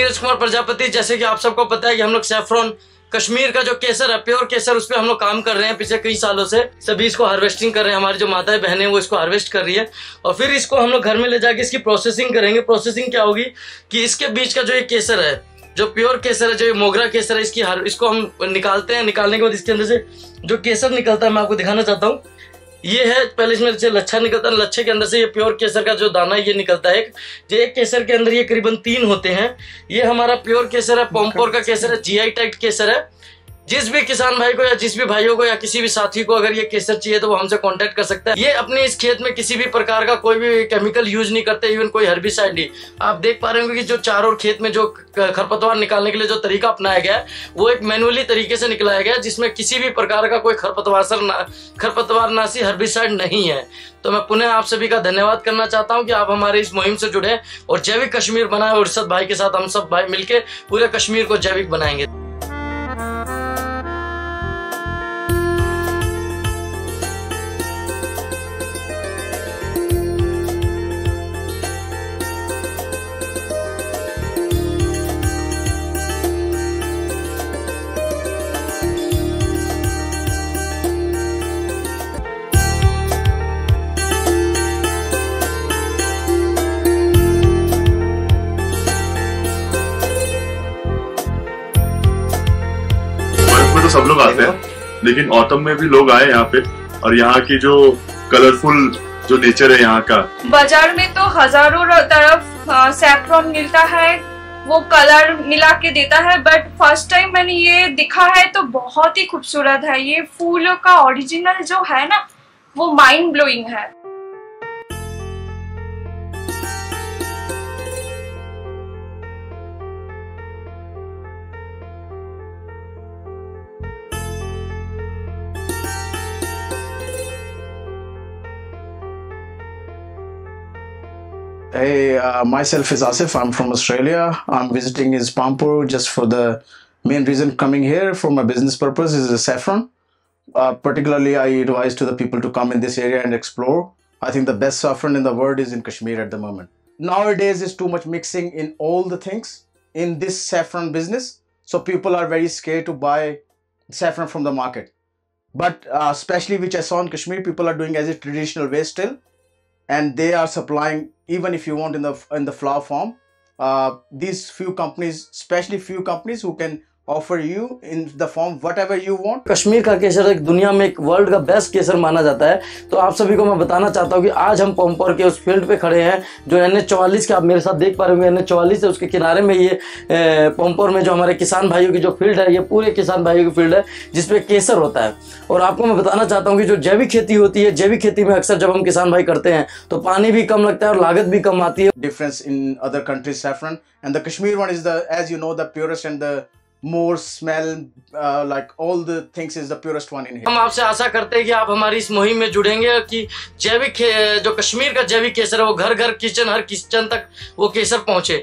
नीरज कुमार प्रजापति। जैसे कि आप सबको पता है कि हम लोग सैफरॉन कश्मीर का जो केसर है, प्योर केसर, उस पर हम लोग काम कर रहे हैं पिछले कई सालों से। सभी इसको हार्वेस्टिंग कर रहे हैं, हमारी जो माताएं बहनें वो इसको हार्वेस्ट कर रही है और फिर इसको हम लोग घर में ले जाके इसकी प्रोसेसिंग करेंगे। प्रोसेसिंग क्या होगी कि इसके बीच का जो ये केसर है, जो प्योर केसर है, जो ये मोगरा केसर है, इसको हम निकालते हैं। निकालने के बाद इसके अंदर से जो केसर निकलता है मैं आपको दिखाना चाहता हूँ। ये है, पहले इसमें से लच्छा निकलता है, लच्छे के अंदर से ये प्योर केसर का जो दाना है ये निकलता है। एक केसर के अंदर ये करीबन 3 होते हैं। ये हमारा प्योर केसर है, पॉम्पोर का केसर है, जीआई टैग्ड केसर है। जिस भी किसान भाई को या जिस भी भाइयों को या किसी भी साथी को अगर ये केसर चाहिए तो वो हमसे कांटेक्ट कर सकता है। ये अपने इस खेत में किसी भी प्रकार का कोई भी केमिकल यूज नहीं करते, इवन कोई हर्बिसाइड नहीं। आप देख पा रहे होंगे कि जो चारों खेत में जो खरपतवार निकालने के लिए जो तरीका अपनाया गया है वो एक मैनुअली तरीके से निकलाया गया है, जिसमें किसी भी प्रकार का कोई खरपतवारनाशी हर्बिसाइड नहीं है। तो मैं पुनः आप सभी का धन्यवाद करना चाहता हूं कि आप हमारे इस मुहिम से जुड़े और जैविक कश्मीर बनाए। और इरशाद भाई के साथ हम सब भाई मिलके पूरे कश्मीर को जैविक बनाएंगे। सब लोग आते हैं, लेकिन ऑटम में भी लोग आए यहाँ पे, और यहाँ की जो कलरफुल जो नेचर है यहाँ का। बाजार में तो हजारों तरफ सैफरॉन मिलता है, वो कलर मिला के देता है, बट फर्स्ट टाइम मैंने ये दिखा है तो बहुत ही खूबसूरत है। ये फूलों का ओरिजिनल जो है ना वो माइंड ब्लोइंग है। Hey, myself is Asif. I'm from Australia. I'm visiting is Pampur just for the main reason coming here for my business purpose is saffron. Particularly, I advise to the people to come in this area and explore. I think the best saffron in the world is in Kashmir at the moment. Nowadays, is too much mixing in all the things in this saffron business. So people are very scared to buy saffron from the market. But especially which I saw in Kashmir, people are doing as a traditional way still. And they are supplying, even if you want in the flower form, these few companies, especially few companies who can offer you in the form whatever you want. Kashmir का केसर एक दुनिया में एक world का best केसर माना जाता है। तो आप सभी को मैं बताना चाहता हूँ कि आज हम पॉम्पोर के उस फील्ड पे खड़े हैं जो NH44 के आप मेरे साथ देख पा रहे होंगे। NH44 है, उसके किनारे में ये पॉम्पोर में जो हमारे किसान भाइयों की जो फील्ड है, ये पूरे किसान भाइयों की फील्ड है जिसपे केसर होता है। और आपको मैं बताना चाहता हूँ कि जो जैविक खेती होती है, जैविक खेती में अक्सर जब हम किसान भाई करते हैं तो पानी भी कम लगता है और लागत भी कम आती है। Difference in other countries saffron, and the Kashmir one is the, as you know, the purest and the more smell, like all the things is the purest one in here. हम आपसे आशा करते हैं कि आप हमारी इस मुहिम में जुड़ेंगे कि जैविक जो कश्मीर का जैविक केसर है वो घर घर, किचन, हर किचन तक वो केसर पहुंचे।